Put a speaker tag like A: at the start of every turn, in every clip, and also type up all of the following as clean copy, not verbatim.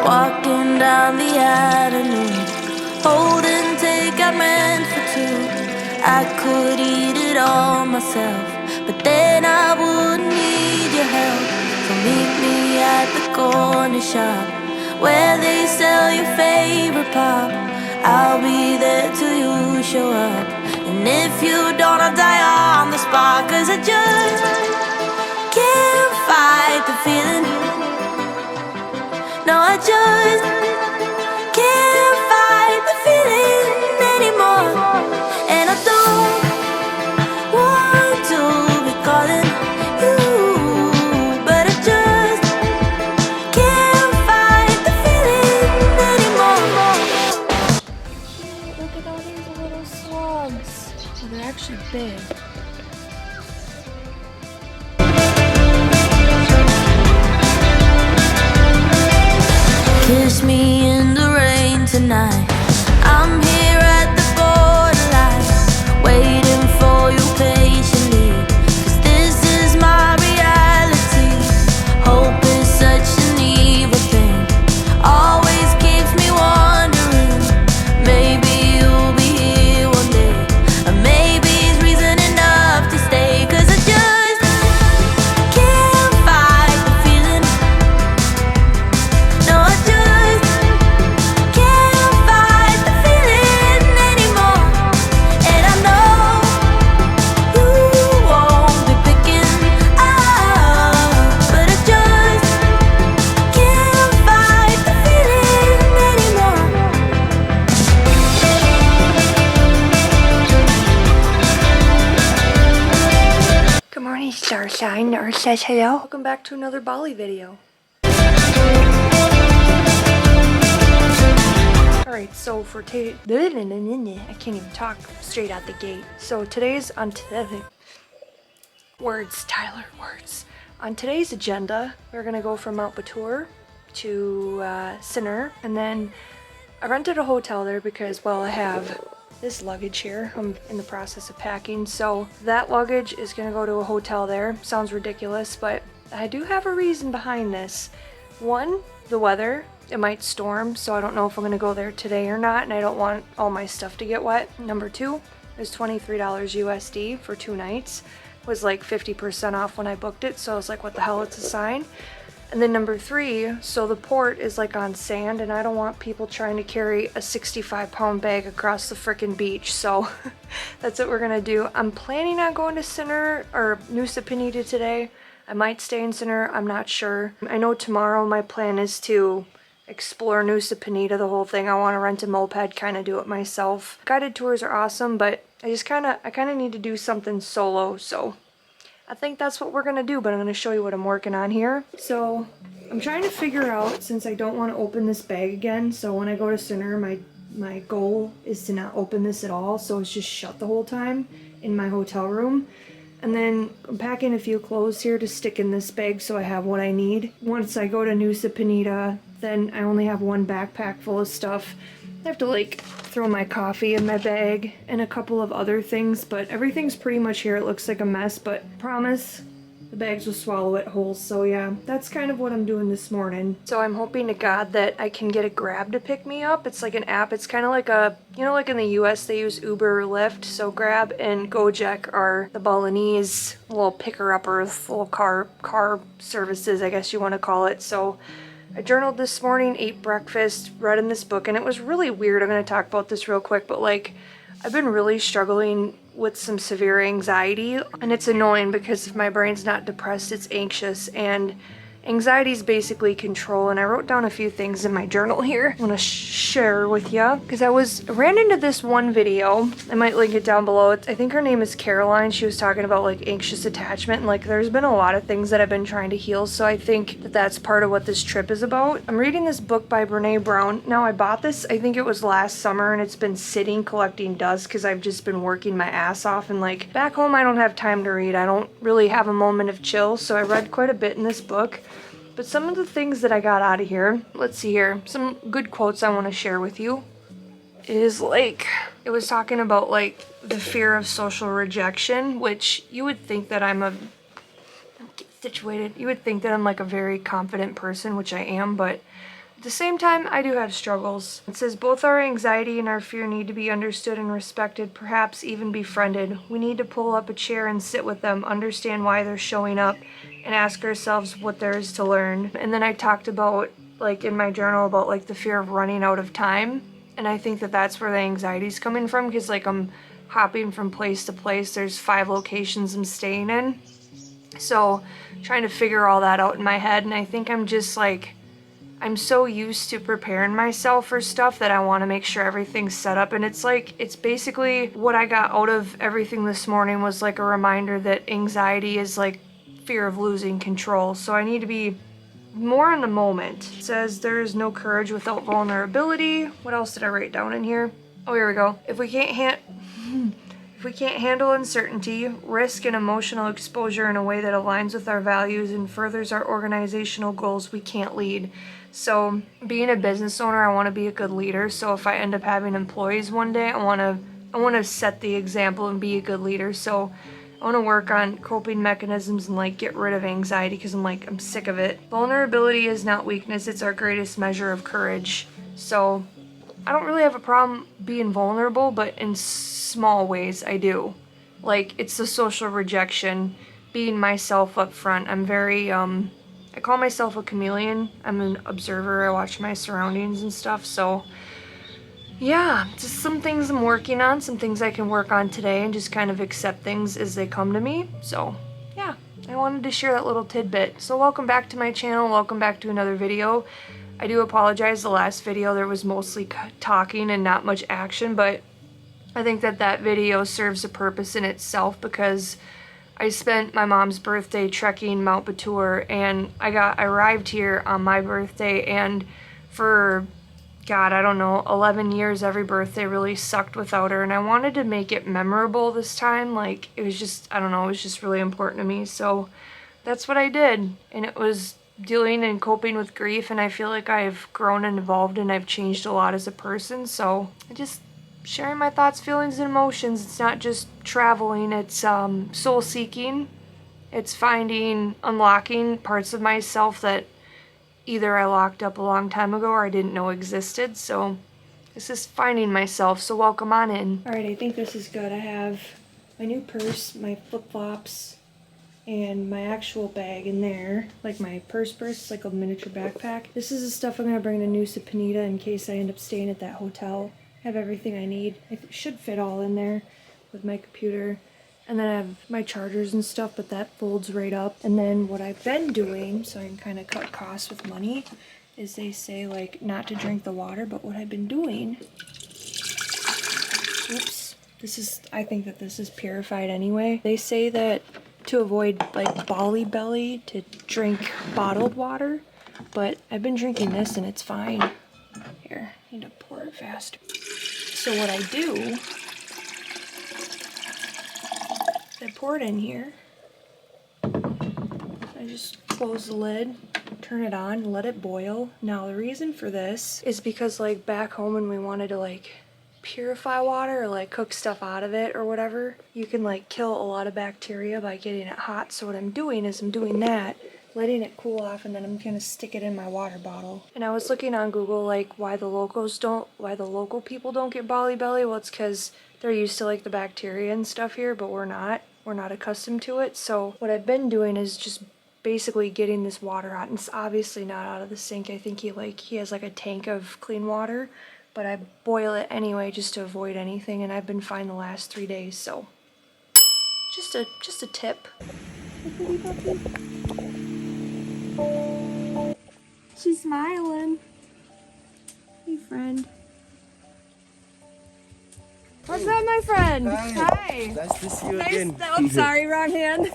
A: Walking down the avenue, hold and take I meant for two. I could eat it all myself, but then I wouldn't need your help. So meet me at the corner shop where they sell your favorite pop. I'll be there till you show up, and if you don't, I'll die on the spot. Cause I just can't fight the feeling. No, I just can't fight the feeling anymore. And I don't want to be calling you, but I just can't fight the feeling anymore. Look at all these little slugs. Oh, they're actually big. Kiss me in the rain tonight. I'm here at the borderline, waiting for you patiently. Cause this is my reality. Hope is such an evil thing, always keeps me wondering. Maybe you'll be here one day, or maybe it's reason enough to stay. Cause I just can't fight the feeling. No, I just star sign or says hello. Welcome back to another Bali video. Alright, so for I can't even talk straight out the gate. So today's on words, Tyler, words. On today's agenda, we're gonna go from Mount Batur to Sanur, and then I rented a hotel there because, well, I have this luggage here. I'm in the process of packing, so that luggage is gonna go to a hotel there. Sounds ridiculous, but I do have a reason behind this. One, the weather. It might storm, so I don't know if I'm gonna go there today or not, and I don't want all my stuff to get wet. Number two is $23 USD for 2 nights. It was like 50% off when I booked it, so I was like, what the hell, it's a sign. And then number three, so the port is like on sand, and I don't want people trying to carry a 65-pound bag across the frickin' beach, so that's what we're gonna do. I'm planning on going to Sanur or Nusa Penida today. I might stay in Sanur, I'm not sure. I know tomorrow my plan is to explore Nusa Penida, the whole thing. I want to rent a moped, kind of do it myself. Guided tours are awesome, but I kind of need to do something solo, so I think that's what we're gonna do, but I'm gonna show you what I'm working on here. So I'm trying to figure out, since I don't want to open this bag again, so when I go to Sanur, my goal is to not open this at all, so it's just shut the whole time in my hotel room. And then I'm packing a few clothes here to stick in this bag so I have what I need. Once I go to Nusa Penida, then I only have one backpack full of stuff. I have to like throw my coffee in my bag and a couple of other things, but everything's pretty much here. It looks like a mess, but promise the bags will swallow it whole. So yeah, that's kind of what I'm doing this morning. So I'm hoping to God that I can get a Grab to pick me up. It's like an app. It's kind of like a, you know, like in the US they use Uber or Lyft. So Grab and Gojek are the Balinese little picker-uppers, little car services, I guess you want to call it. So I journaled this morning, ate breakfast, read in this book, and it was really weird. I'm going to talk about this real quick, but like, I've been really struggling with some severe anxiety, and it's annoying because if my brain's not depressed, it's anxious, and anxiety is basically control. And I wrote down a few things in my journal here I want to share with you, because I ran into this one video. I might link it down below. I think her name is Caroline. She was talking about like anxious attachment, and like there's been a lot of things that I've been trying to heal, so I think that that's part of what this trip is about. I'm reading this book by Brene Brown. Now I bought this, I think it was last summer, and it's been sitting collecting dust because I've just been working my ass off, and like back home I don't have time to read. I don't really have a moment of chill, so I read quite a bit in this book. But some of the things that I got out of here, let's see here, some good quotes I want to share with you, is like, it was talking about like the fear of social rejection, which you would think that I'm situated, you would think that I'm like a very confident person, which I am, but at the same time, I do have struggles. It says both our anxiety and our fear need to be understood and respected, perhaps even befriended. We need to pull up a chair and sit with them, understand why they're showing up, and ask ourselves what there is to learn. And then I talked about, like in my journal, about like the fear of running out of time. And I think that that's where the anxiety is coming from, because like I'm hopping from place to place. There's 5 locations I'm staying in. So trying to figure all that out in my head. And I think I'm just like, I'm so used to preparing myself for stuff that I want to make sure everything's set up. And it's like, it's basically what I got out of everything this morning was like a reminder that anxiety is like fear of losing control. So I need to be more in the moment. It says there is no courage without vulnerability. What else did I write down in here? Oh, here we go. If we can't handle uncertainty, risk, and emotional exposure in a way that aligns with our values and furthers our organizational goals, we can't lead. So being a business owner, I want to be a good leader. So if I end up having employees one day, I want to set the example and be a good leader. So I want to work on coping mechanisms and like get rid of anxiety, because I'm sick of it. Vulnerability is not weakness. It's our greatest measure of courage. So I don't really have a problem being vulnerable, but in small ways I do. Like, it's the social rejection, being myself up front. I'm very, I call myself a chameleon. I'm an observer. I watch my surroundings and stuff. So yeah, just some things I'm working on, some things I can work on today, and just kind of accept things as they come to me. So yeah, I wanted to share that little tidbit. So welcome back to my channel. Welcome back to another video. I do apologize, the last video there was mostly talking and not much action, but I think that video serves a purpose in itself, because I spent my mom's birthday trekking Mount Batur, and I arrived here on my birthday, and for, God, I don't know, 11 years every birthday really sucked without her, and I wanted to make it memorable this time. Like, it was just, I don't know, it was just really important to me, so that's what I did. And it was dealing and coping with grief, and I feel like I've grown and evolved and I've changed a lot as a person. So I just sharing my thoughts, feelings, and emotions. It's not just traveling, it's soul seeking. It's unlocking parts of myself that either I locked up a long time ago or I didn't know existed. So it's just finding myself. So welcome on in. All right, I think this is good. I have my new purse, my flip-flops, and my actual bag in there, like my purse, like a miniature backpack. This is the stuff I'm gonna bring to Nusa Penida in case I end up staying at that hotel. I have everything I need. It should fit all in there with my computer. And then I have my chargers and stuff, but that folds right up. And then what I've been doing, so I can kind of cut costs with money, is they say like not to drink the water, but what I've been doing, oops, I think that this is purified anyway. They say that to avoid like Bali belly to drink bottled water, but I've been drinking this and it's fine. Here, I need to pour it faster. So what I do is I pour it in here. I just close the lid, turn it on, let it boil. Now the reason for this is because like back home when we wanted to like purify water or like cook stuff out of it or whatever, you can like kill a lot of bacteria by getting it hot. So what I'm doing is I'm doing that, letting it cool off, and then I'm gonna stick it in my water bottle. And I was looking on Google like why the local people don't get Bali belly. Well, it's because they're used to like the bacteria and stuff here, but we're not accustomed to it. So what I've been doing is just basically getting this water hot, and it's obviously not out of the sink. I think he has like a tank of clean water, but I boil it anyway just to avoid anything, and I've been fine the last 3 days. So just a tip. She's smiling. Hey, friend. What's up, my friend? Hi.
B: Nice to see you again.
A: I'm sorry, wrong hand.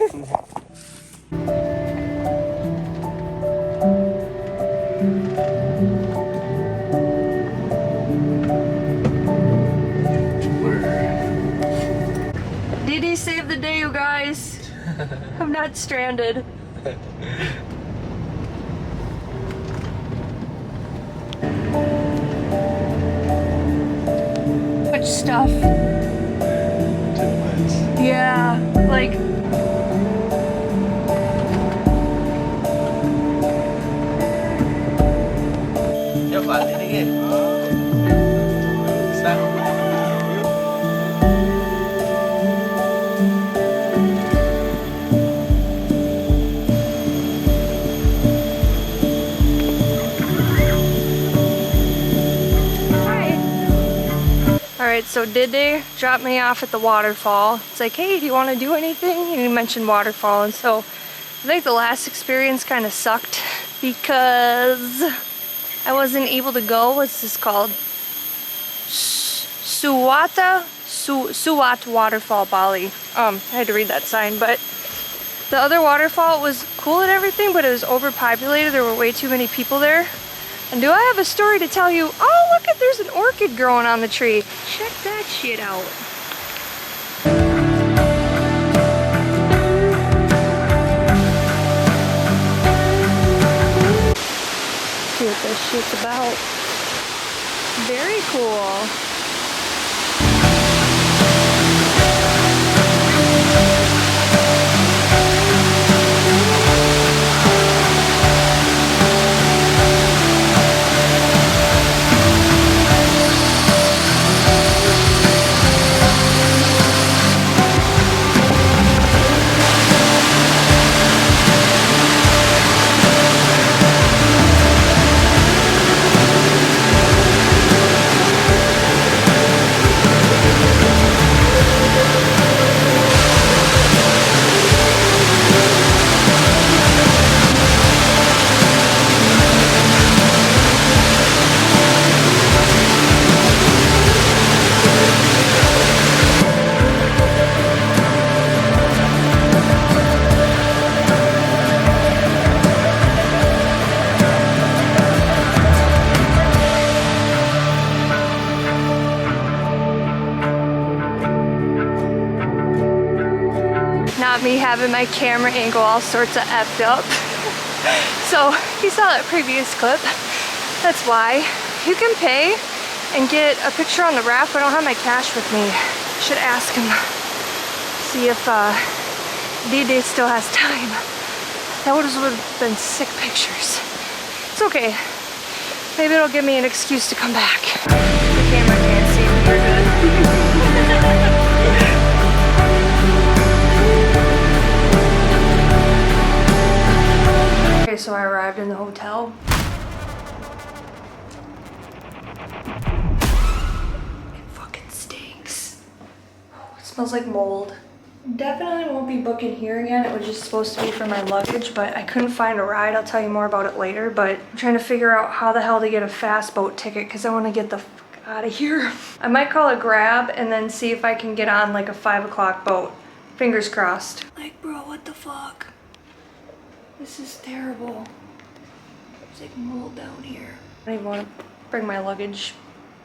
A: Didi saved the day, you guys. I'm not stranded. Much stuff.
B: Too much.
A: Yeah, like Alright, so Dede dropped me off at the waterfall. It's like, hey, do you want to do anything? And he mentioned waterfall, and so I think the last experience kind of sucked because I wasn't able to go. What's this called? Suwat Waterfall, Bali. I had to read that sign, but the other waterfall was cool and everything, but it was overpopulated. There were way too many people there. And do I have a story to tell you? Oh, look at, there's an orchid growing on the tree. Check that shit out. See what this shit's about. Very cool. Not me having my camera angle all sorts of effed up. So he saw that previous clip. That's why. You can pay and get a picture on the raft. I don't have my cash with me. Should ask him. See if D-Day still has time. That would have been sick pictures. It's okay. Maybe it'll give me an excuse to come back. The camera can't see me. You're good. Okay, so I arrived in the hotel. It fucking stinks. Oh, it smells like mold. Definitely won't be booking here again. It was just supposed to be for my luggage, but I couldn't find a ride. I'll tell you more about it later, but I'm trying to figure out how the hell to get a fast boat ticket because I want to get the fuck out of here. I might call a Grab and then see if I can get on like a 5 o'clock boat. Fingers crossed. Like, bro, what the fuck? This is terrible. There's like mold down here. I don't even want to bring my luggage.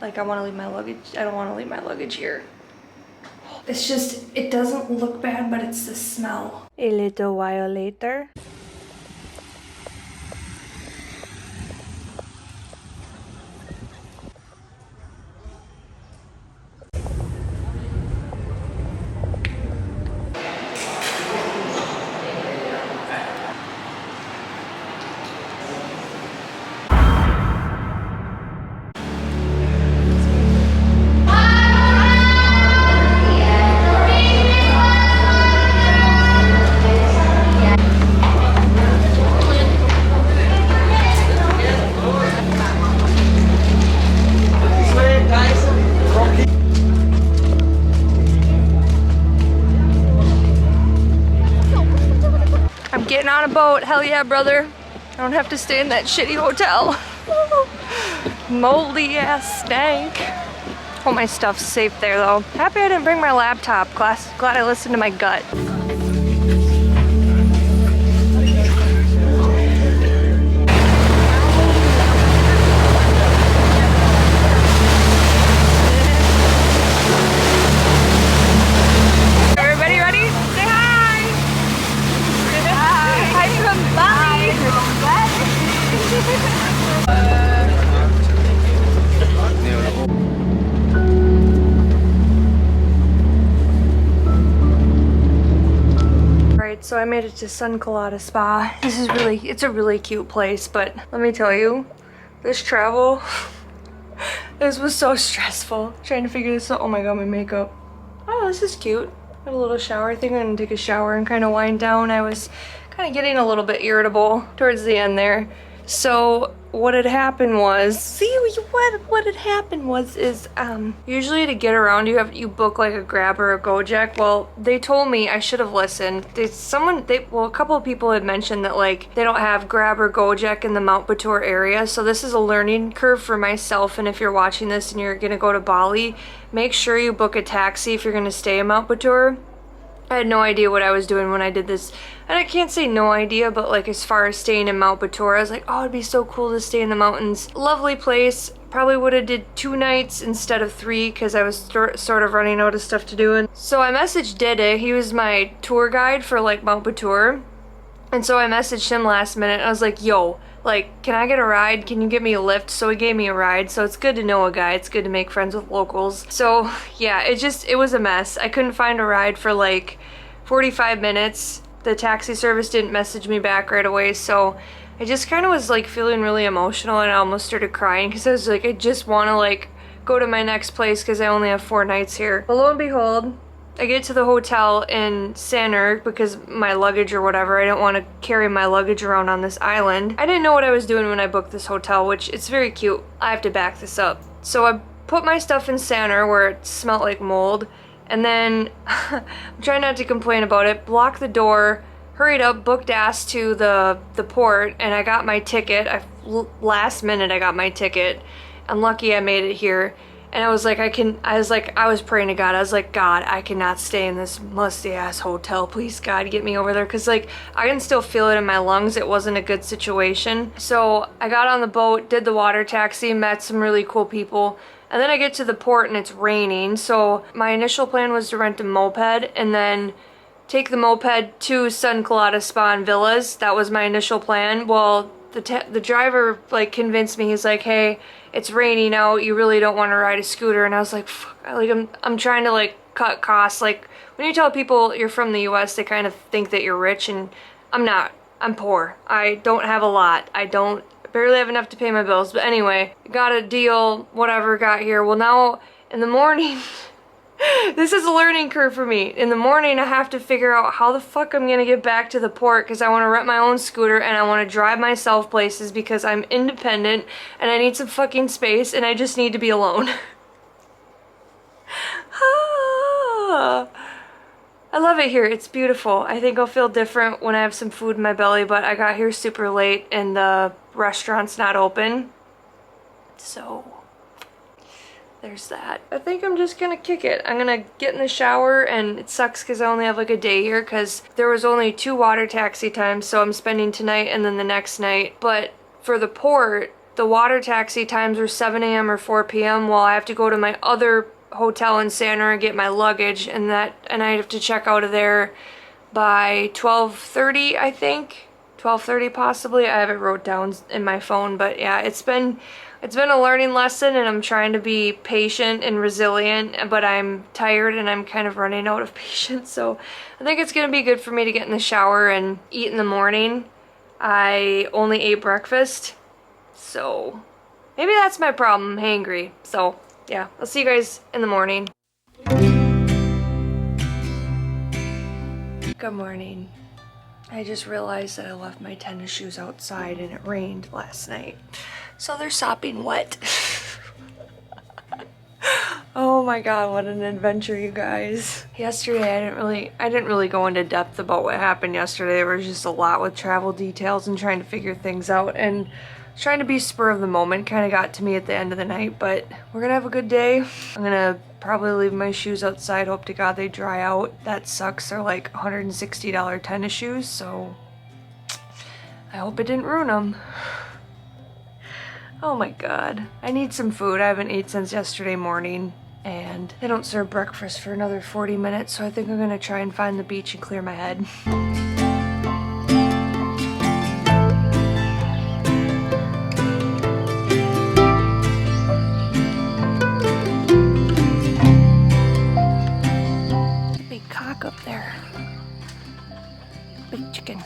A: Like, I want to leave my luggage. I don't want to leave my luggage here. It's just, it doesn't look bad, but it's the smell. A little while later. Getting on a boat, hell yeah, brother. I don't have to stay in that shitty hotel. Moldy ass stank. All my stuff's safe there though. Happy I didn't bring my laptop. Glad I listened to my gut. Everybody ready? Say hi! Hi from Bali! Alright, so I made it to Sun Colada Spa. This is it's a really cute place, but let me tell you, this travel This was so stressful trying to figure this out. Oh my god, my makeup. Oh, this is cute. Got a little shower. I think I'm gonna take a shower and kind of wind down. I was kind of getting a little bit irritable towards the end there. So what had happened was, what had happened was usually to get around you book like a Grab or a Gojek. Well, they told me I should have listened. A couple of people had mentioned that like they don't have Grab or Gojek in the Mount Batur area. So this is a learning curve for myself. And if you're watching this and you're gonna go to Bali, make sure you book a taxi if you're gonna stay in Mount Batur. I had no idea what I was doing when I did this. And I can't say no idea, but like as far as staying in Mount Batur, I was like, oh, it'd be so cool to stay in the mountains. Lovely place. Probably would have did 2 nights instead of 3 because I was sort of running out of stuff to do. And so I messaged Dede. He was my tour guide for like Mount Batur. And so I messaged him last minute. I was like, yo, like, can I get a ride? Can you give me a lift? So he gave me a ride. So it's good to know a guy. It's good to make friends with locals. So yeah, it was a mess. I couldn't find a ride for like 45 minutes. The taxi service didn't message me back right away. So I just kind of was like feeling really emotional and I almost started crying because I was like, I just want to like go to my next place because I only have 4 nights here. But lo and behold, I get to the hotel in Sanur because my luggage or whatever, I don't want to carry my luggage around on this island. I didn't know what I was doing when I booked this hotel, which it's very cute. I have to back this up. So I put my stuff in Sanur where it smelled like mold, and then I'm trying not to complain about it, blocked the door, hurried up, booked ass to the port, and I got my ticket. Last minute I got my ticket. I'm lucky I made it here. And I was like, I was praying to God. I was like, God, I cannot stay in this musty ass hotel. Please, God, get me over there. Cause like, I can still feel it in my lungs. It wasn't a good situation. So I got on the boat, did the water taxi, met some really cool people. And then I get to the port and it's raining. So my initial plan was to rent a moped and then take the moped to Sun Colada Spa and Villas. That was my initial plan. Well, the driver like convinced me. He's like, hey, it's raining out, you really don't want to ride a scooter. And I was like, fuck, I'm trying to like cut costs. Like when you tell people you're from the US, they kind of think that you're rich, and I'm not. I'm poor. I don't have a lot. I barely have enough to pay my bills. But anyway, got a deal, whatever, got here. Well, now in the morning, this is a learning curve for me. In the morning, I have to figure out how the fuck I'm gonna get back to the port because I want to rent my own scooter and I want to drive myself places because I'm independent and I need some fucking space and I just need to be alone. I love it here. It's beautiful. I think I'll feel different when I have some food in my belly, but I got here super late and the restaurant's not open. So there's that. I think I'm just gonna kick it. I'm gonna get in the shower, and it sucks because I only have like a day here because there was only 2 water taxi times, so I'm spending tonight and then the next night. But for the port, the water taxi times are 7 a.m. or 4 p.m. while I have to go to my other hotel in Sanur and get my luggage, and I have to check out of there by 12:30, I think. 12:30 possibly. I have it wrote down in my phone, but yeah, it's been a learning lesson, and I'm trying to be patient and resilient, but I'm tired and I'm kind of running out of patience. So I think it's gonna be good for me to get in the shower and eat in the morning. I only ate breakfast, so maybe that's my problem. I'm hangry. So yeah, I'll see you guys in the morning. Good morning. I just realized that I left my tennis shoes outside and it rained last night. So they're sopping wet. Oh my god, what an adventure, you guys. Yesterday I didn't really go into depth about what happened yesterday. There was just a lot with travel details and trying to figure things out, and trying to be spur of the moment kind of got to me at the end of the night, but we're gonna have a good day. I'm gonna probably leave my shoes outside, hope to god they dry out. That sucks, they're like $160 tennis shoes, so I hope it didn't ruin them. Oh my god. I need some food. I haven't eaten since yesterday morning, and they don't serve breakfast for another 40 minutes, so I think I'm gonna try and find the beach and clear my head. Big cock up there. Big chicken.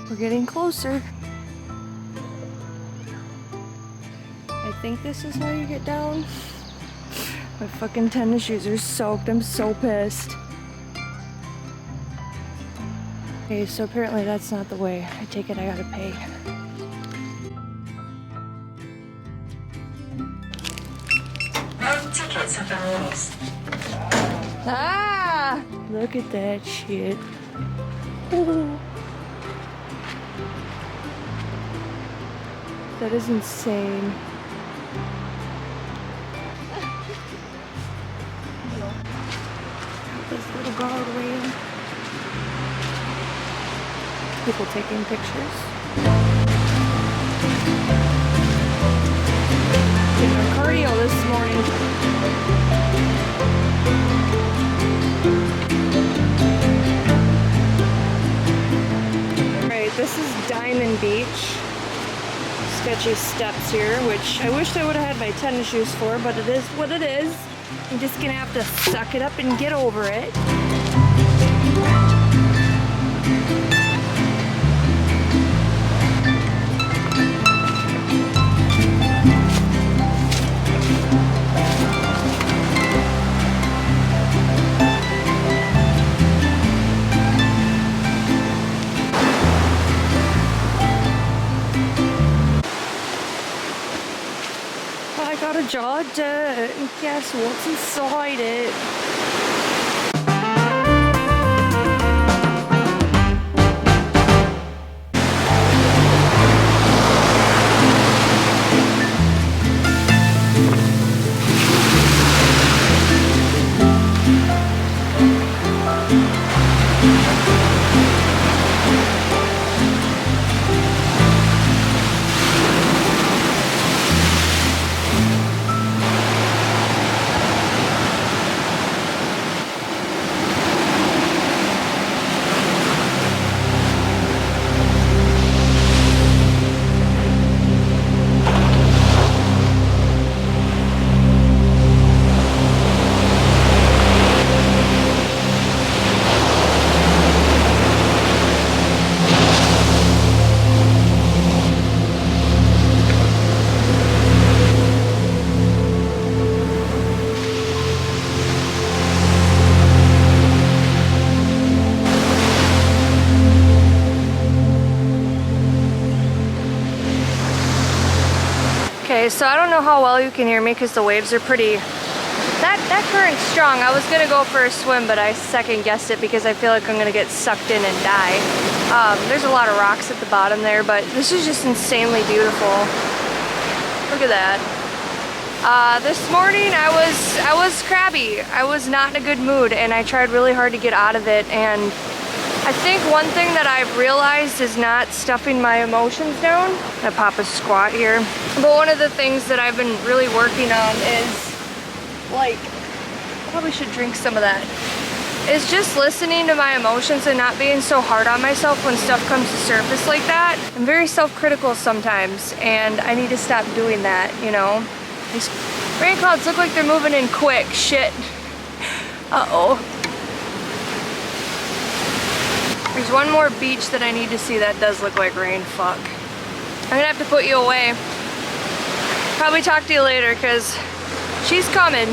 A: We're getting closer. I think this is how you get down. My fucking tennis shoes are soaked. I'm so pissed. Okay, so apparently that's not the way. I take it I gotta pay.
C: Tickets available.
A: Ah! Look at that shit. Ooh. That is insane. This little guardrail. People taking pictures. Doing our cardio this morning. Alright, this is Diamond Beach. Sketchy steps here, which I wish I would have had my tennis shoes for, but it is what it is. I'm just gonna have to suck it up and get over it. I got a jar of dirt, and guess what's inside it? Okay, so I don't know how well you can hear me because the waves are pretty... That current's strong. I was gonna go for a swim, but I second guessed it because I feel like I'm gonna get sucked in and die. There's a lot of rocks at the bottom there, but this is just insanely beautiful. Look at that. This morning I was crabby. I was not in a good mood, and I tried really hard to get out of it, and I think one thing that I've realized is not stuffing my emotions down. I pop a squat here. But one of the things that I've been really working on is, like, I probably should drink some of that, is just listening to my emotions and not being so hard on myself when stuff comes to surface like that. I'm very self-critical sometimes, and I need to stop doing that, you know? These rain clouds look like they're moving in quick. Shit. Uh-oh. There's one more beach that I need to see that does look like rain. Fuck. I'm gonna have to put you away. Probably talk to you later, because she's coming.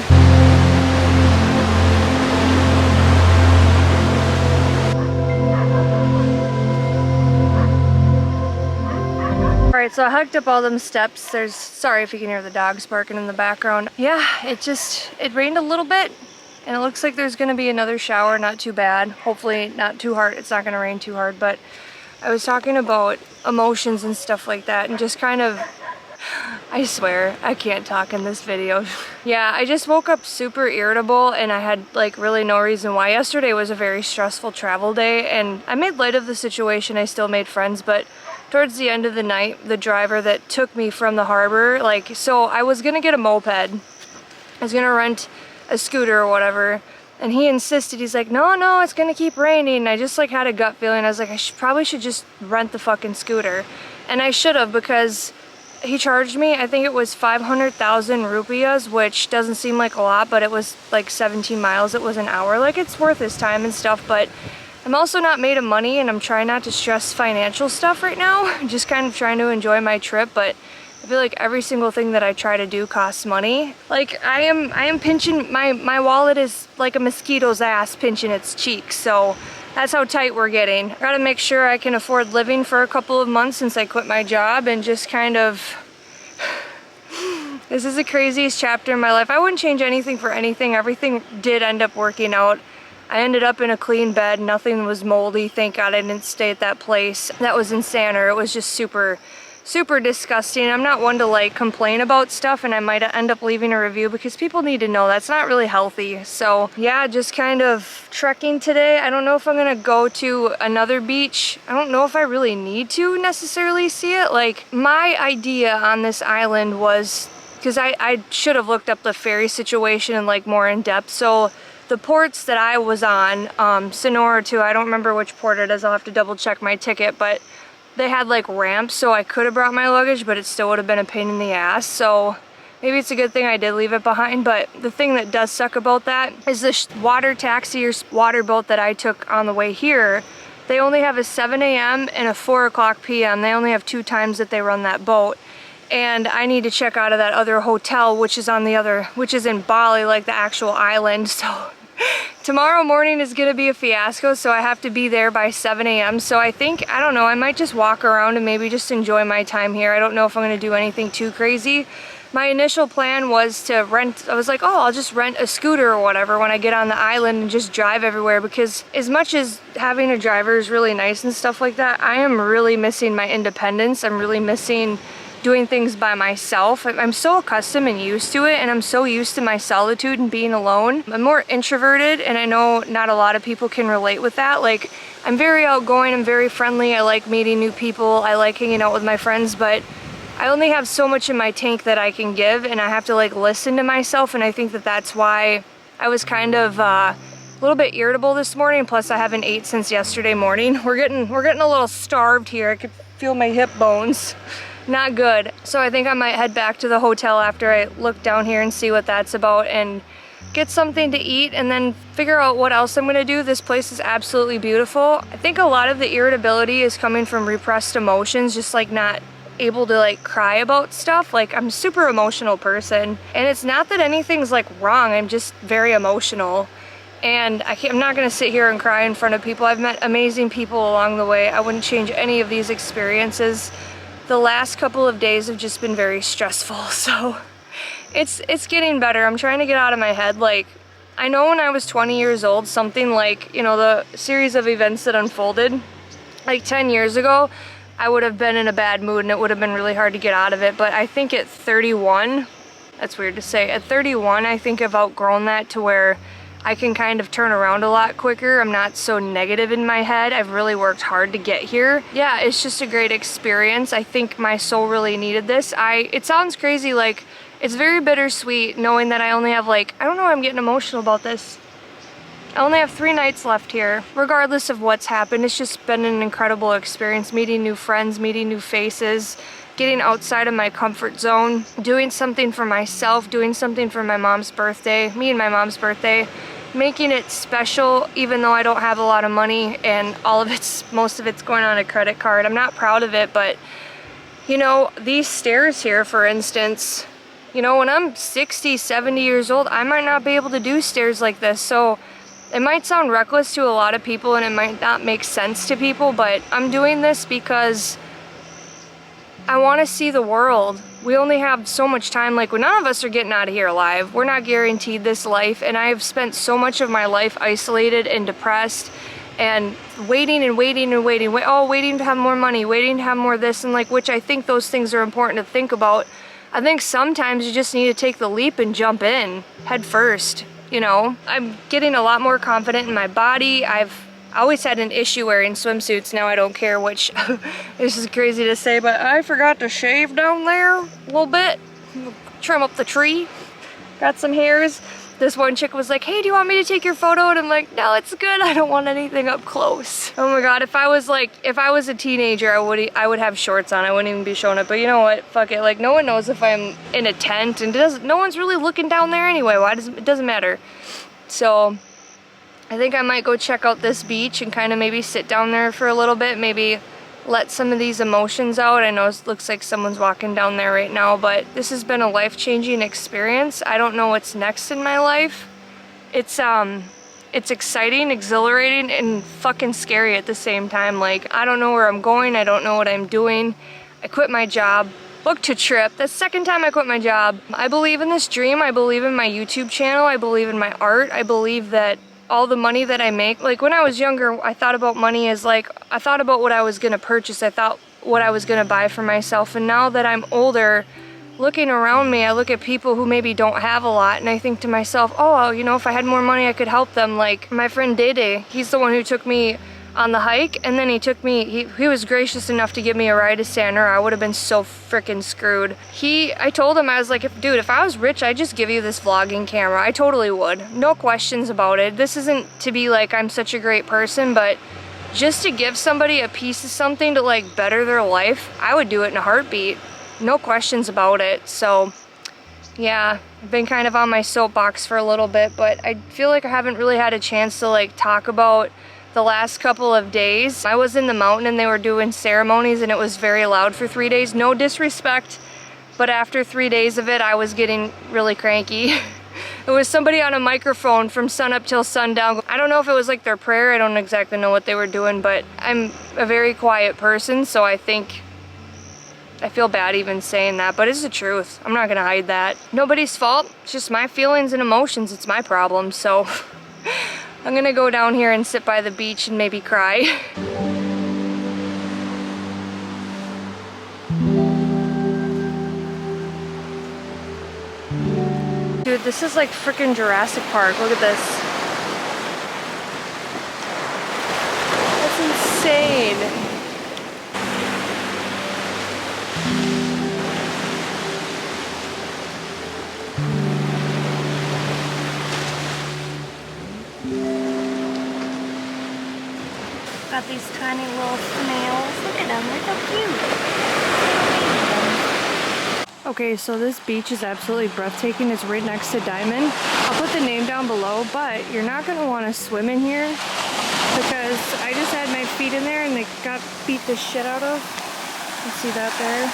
A: Alright, so I hiked up all them steps. Sorry if you can hear the dogs barking in the background. Yeah, it rained a little bit. And it looks like there's gonna be another shower, not too bad. Hopefully not too hard, it's not gonna rain too hard, but I was talking about emotions and stuff like that, and just kind of, I swear, I can't talk in this video. Yeah, I just woke up super irritable, and I had like really no reason why. Yesterday was a very stressful travel day, and I made light of the situation. I still made friends, but towards the end of the night, the driver that took me from the harbor, so I was gonna get a moped. I was gonna rent a scooter or whatever, and he insisted. He's like, no, it's gonna keep raining. And I just like had a gut feeling. I was like, I probably should just rent the fucking scooter, and I should have, because he charged me, I think it was 500,000 rupees, which doesn't seem like a lot, but it was like 17 miles. It was an hour. Like, it's worth his time and stuff, but I'm also not made of money, and I'm trying not to stress financial stuff right now. I'm just kind of trying to enjoy my trip, but I feel like every single thing that I try to do costs money. Like I am pinching, my wallet is like a mosquito's ass pinching its cheeks, so that's how tight we're getting. I gotta make sure I can afford living for a couple of months since I quit my job, and just kind of, this is the craziest chapter in my life. I wouldn't change anything for anything. Everything did end up working out. I ended up in a clean bed. Nothing was moldy. Thank God I didn't stay at that place. That was in Sanur. It was just super disgusting. I'm not one to like complain about stuff, and I might end up leaving a review because people need to know that's not really healthy. So yeah, just kind of trekking today. I don't know if I'm gonna go to another beach. I don't know if I really need to necessarily see it. Like my idea on this island was, because I should have looked up the ferry situation and like more in depth. So the ports that I was on, Sanur too, I don't remember which port it is, I'll have to double check my ticket, but they had like ramps, so I could have brought my luggage, but it still would have been a pain in the ass. So maybe it's a good thing I did leave it behind. But the thing that does suck about that is the water taxi or water boat that I took on the way here. They only have a 7 a.m. and a 4 o'clock p.m. They only have 2 times that they run that boat. And I need to check out of that other hotel, which is in Bali, like the actual island. So tomorrow morning is gonna be a fiasco, so I have to be there by 7 a.m. So I think, I don't know, I might just walk around and maybe just enjoy my time here. I don't know if I'm gonna do anything too crazy. My initial plan was to rent, I was like, oh, I'll just rent a scooter or whatever when I get on the island and just drive everywhere, because as much as having a driver is really nice and stuff like that, I am really missing my independence. I'm really missing doing things by myself. I'm so accustomed and used to it, and I'm so used to my solitude and being alone. I'm more introverted, and I know not a lot of people can relate with that. Like, I'm very outgoing, I'm very friendly, I like meeting new people, I like hanging out with my friends, but I only have so much in my tank that I can give, and I have to like listen to myself. And I think that that's why I was kind of a little bit irritable this morning. Plus I haven't ate since yesterday morning. We're getting a little starved here. I could feel my hip bones. Not good. So I think I might head back to the hotel after I look down here and see what that's about, and get something to eat, and then figure out what else I'm gonna do. This place is absolutely beautiful. I think a lot of the irritability is coming from repressed emotions, just like not able to like cry about stuff. Like, I'm a super emotional person, and it's not that anything's like wrong, I'm just very emotional. And I'm not gonna sit here and cry in front of people. I've met amazing people along the way. I wouldn't change any of these experiences. The last couple of days have just been very stressful, so it's getting better. I'm trying to get out of my head. Like, I know when I was 20 years old, something like, you know, the series of events that unfolded like 10 years ago, I would have been in a bad mood and it would have been really hard to get out of it. But I think at 31, that's weird to say, at 31, I think I've outgrown that to where I can kind of turn around a lot quicker. I'm not so negative in my head. I've really worked hard to get here. Yeah, it's just a great experience. I think my soul really needed this. It sounds crazy, like, it's very bittersweet knowing that I only have like, I don't know why I'm getting emotional about this. I only have 3 nights left here. Regardless of what's happened, it's just been an incredible experience, meeting new friends, meeting new faces, getting outside of my comfort zone, doing something for myself, doing something for my mom's birthday, me and my mom's birthday, making it special, even though I don't have a lot of money and most of it's going on a credit card. I'm not proud of it, but you know, these stairs here, for instance, you know, when I'm 60, 70 years old, I might not be able to do stairs like this. So it might sound reckless to a lot of people and it might not make sense to people, but I'm doing this because I want to see the world. We only have so much time. Like, none of us are getting out of here alive. We're not guaranteed this life, and I have spent so much of my life isolated and depressed and waiting and waiting and waiting. Waiting to have more money, waiting to have more this, and like, which I think those things are important to think about. I think sometimes you just need to take the leap and jump in head first, you know? I'm getting a lot more confident in my body. I've always had an issue wearing swimsuits. Now I don't care, which this is crazy to say, but I forgot to shave down there a little bit, trim up the tree, got some hairs. This one chick was like, hey, do you want me to take your photo? And I'm like, no, it's good, I don't want anything up close. Oh my god, if I was a teenager, I would have shorts on. I wouldn't even be showing up. But you know what, fuck it, like, no one knows if I'm in a tent, and no one's really looking down there anyway. It doesn't matter. So I think I might go check out this beach and kind of maybe sit down there for a little bit, maybe let some of these emotions out. I know it looks like someone's walking down there right now, but this has been a life-changing experience. I don't know what's next in my life. It's exciting, exhilarating, and fucking scary at the same time. Like, I don't know where I'm going, I don't know what I'm doing. I quit my job, booked a trip. That's the second time I quit my job. I believe in this dream, I believe in my YouTube channel, I believe in my art, I believe that all the money that I make, like when I was younger, I thought about money as like, I thought about what I was gonna purchase, I thought what I was gonna buy for myself, and now that I'm older, looking around me, I look at people who maybe don't have a lot, and I think to myself, oh, well, you know, if I had more money, I could help them. Like my friend Dede, he's the one who took me on the hike, and then he took me, he was gracious enough to give me a ride to Sanur. I would have been so freaking screwed. I told him, I was like, dude, if I was rich, I'd just give you this vlogging camera. I totally would. No questions about it. This isn't to be like I'm such a great person, but just to give somebody a piece of something to like better their life, I would do it in a heartbeat. No questions about it. So yeah, I've been kind of on my soapbox for a little bit, but I feel like I haven't really had a chance to like talk about the last couple of days. I was in the mountain and they were doing ceremonies and it was very loud for 3 days. No disrespect, but after 3 days of it, I was getting really cranky. It was somebody on a microphone from sun up till sundown. I don't know if it was like their prayer. I don't exactly know what they were doing, but I'm a very quiet person, so I think I feel bad even saying that, but it's the truth. I'm not gonna hide that. Nobody's fault. It's just my feelings and emotions. It's my problem, so I'm gonna go down here and sit by the beach and maybe cry. Dude, this is like freaking Jurassic Park. Look at this. That's insane. Got these tiny little snails. Look at them, they're so cute. Okay, so this beach is absolutely breathtaking. It's right next to Diamond. I'll put the name down below, but you're not gonna wanna swim in here because I just had my feet in there and they got beat the shit out of. You see that there?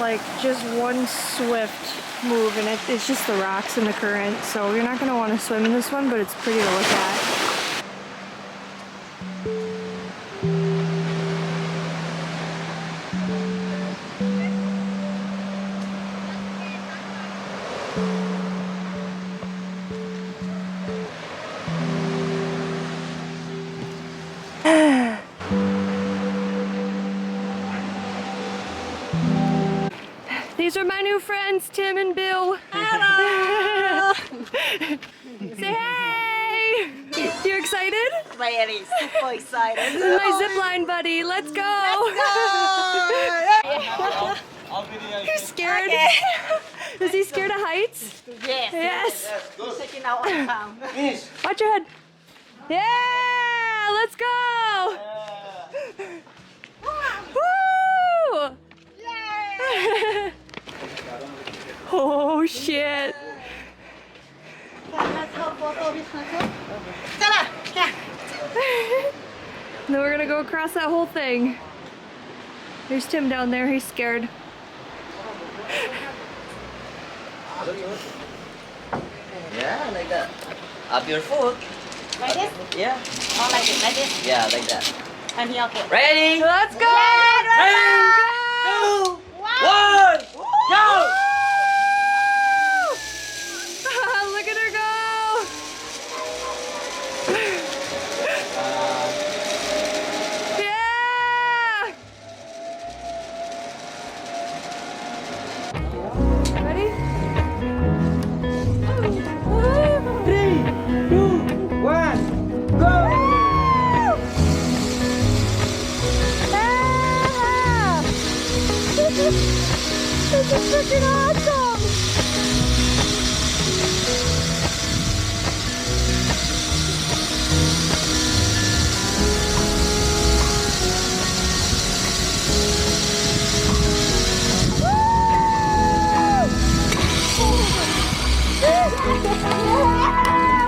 A: Like just one swift move and it's just the rocks and the current. So you're not gonna wanna swim in this one, but it's pretty to look at. These are my new friends, Tim and Bill.
C: Hello!
A: Say hey! You excited?
C: Very super excited.
A: This is my zipline buddy. Let's go! You're scared?
C: Okay.
A: Is he scared of heights?
C: Yes.
A: Yes.
C: Checking out on town.
A: Watch your head. Yeah! Let's go! Woo! Oh shit! Then we're gonna go across that whole thing. There's Tim down there, he's scared.
D: Yeah, like that. Up your foot.
C: Like this?
D: Yeah.
C: Or like this? Like this?
D: Yeah, like that.
C: And here, okay.
D: Ready?
A: Let's go!
D: Two, one, go!
A: Look at her go! Yeah! Ready?
D: 3, 2, 1, go!
A: Ah! This is freaking awesome! Yeah,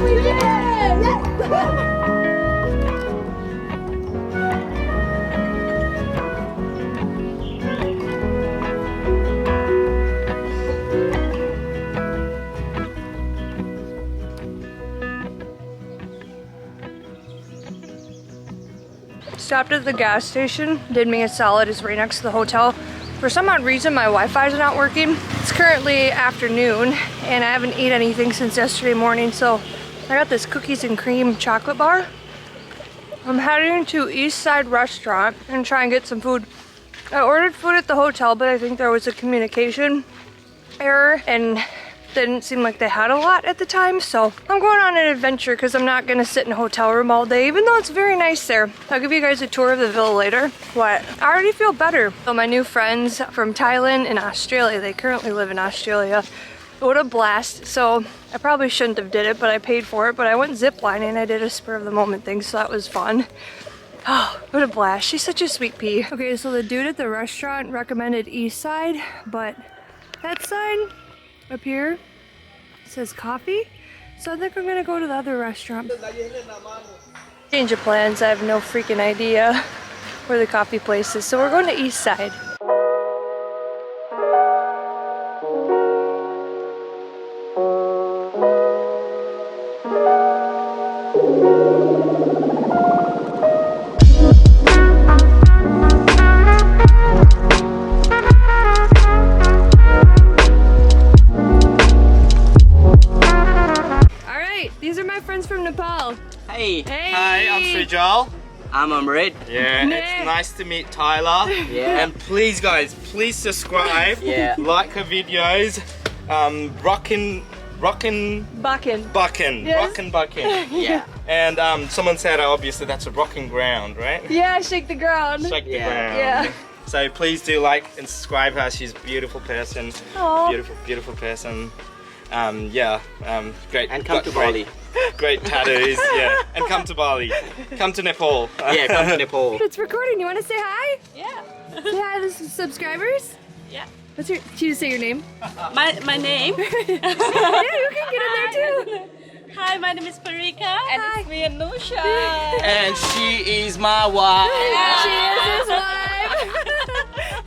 A: we did it! Stopped at the gas station, did me a solid, it's right next to the hotel. For some odd reason my Wi-Fi is not working. It's currently afternoon and I haven't eaten anything since yesterday morning, so I got this cookies and cream chocolate bar. I'm heading to East Side Restaurant and try and get some food. I ordered food at the hotel, but I think there was a communication error and didn't seem like they had a lot at the time, so I'm going on an adventure because I'm not gonna sit in a hotel room all day, even though it's very nice there. I'll give you guys a tour of the villa later. What? I already feel better. So my new friends from Thailand and Australia, they currently live in Australia. What a blast. So I probably shouldn't have did it, but I paid for it, but I went ziplining. I did a spur of the moment thing, so that was fun. Oh, what a blast. She's such a sweet pea. Okay, so the dude at the restaurant recommended East Side, but that sign up here says coffee, so I think I'm gonna go to the other restaurant. Change of plans, I have no freaking idea where the coffee place is, so we're going to East Side. From Nepal.
D: Hey.
A: Hey.
B: Hi, I'm Srijal.
D: I'm Amrit.
B: Yeah,
A: Nick.
B: it's nice to meet Tyler.
D: Yeah.
B: And please guys, please subscribe.
D: Yeah.
B: Like her videos. Rockin'
A: Bakken. Yes.
B: Bucking.
D: Yeah.
B: And someone said obviously that's a rocking ground, right?
A: Yeah, shake the ground.
B: Shake the
D: Yeah.
B: ground.
A: Yeah.
B: So please do like and subscribe her. She's a beautiful person.
A: Aw.
B: Beautiful person. Great.
D: And come to
B: great,
D: Bali.
B: Great tattoos, yeah. And come to Bali. Come to Nepal.
D: Yeah, come to Nepal.
A: It's recording. You want to say hi?
C: Yeah.
A: Say hi to the subscribers.
C: Yeah.
A: What's your? Can you say your name?
C: My name.
A: Yeah, you can get in there too.
C: Hi, my name is Parika. And
A: Hi.
C: it's me and Nusha.
D: And she is my wife.
A: She is his wife.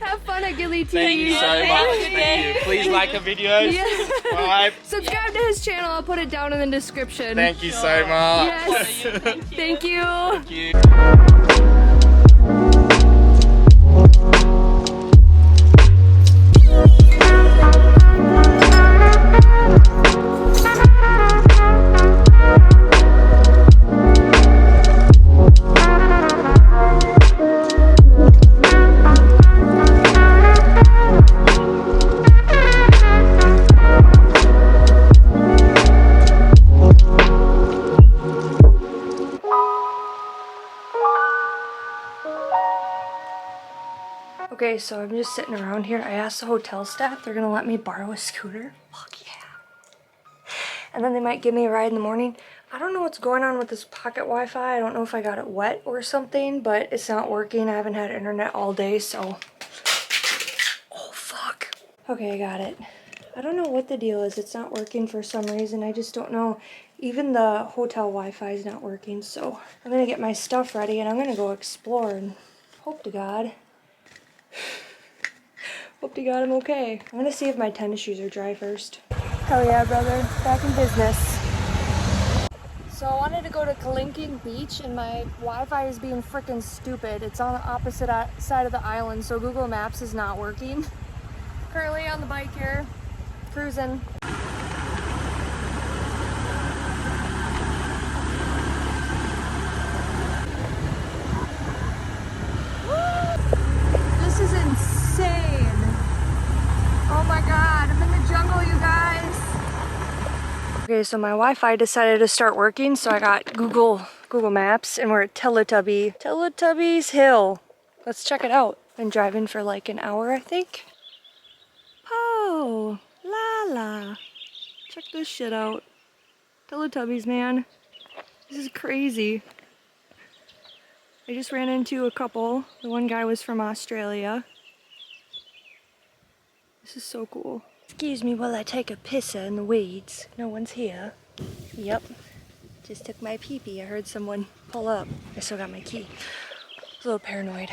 A: Have fun at Gilly Tea.
B: Thank you so
C: Thank
B: much.
C: you.
B: Thank you. Please like her videos.
A: Yeah.
B: Subscribe.
A: Subscribe to his channel. I'll put it down in the description.
B: Thank you so much.
A: Yes.
C: Thank you.
A: Thank you.
B: Thank you.
A: Okay, so I'm just sitting around here. I asked the hotel staff, they're gonna let me borrow a scooter. Fuck yeah. And then they might give me a ride in the morning. I don't know what's going on with this pocket Wi-Fi. I don't know if I got it wet or something, but it's not working. I haven't had internet all day, so. Oh, fuck. Okay, I got it. I don't know what the deal is. It's not working for some reason. I just don't know. Even the hotel Wi-Fi is not working, so I'm gonna get my stuff ready and I'm gonna go explore and hope to God. Hope to God I'm okay. I'm gonna see if my tennis shoes are dry first. Hell yeah, brother. Back in business. So I wanted to go to Kalinking Beach and my Wi-Fi is being freaking stupid. It's on the opposite side of the island, so Google Maps is not working. Currently on the bike here, cruising. This is insane. Oh my god, I'm in the jungle, you guys. Okay, so my Wi-Fi decided to start working, so I got Google Maps and we're at Teletubbies Hill. Let's check it out. Been driving for like an hour, I think. Oh, la la. Check this shit out. Teletubbies, man. This is crazy. I just ran into a couple. The one guy was from Australia. This is so cool. Excuse me while I take a pisser in the weeds. No one's here. Yep. Just took my pee-pee. I heard someone pull up. I still got my key. I was a little paranoid.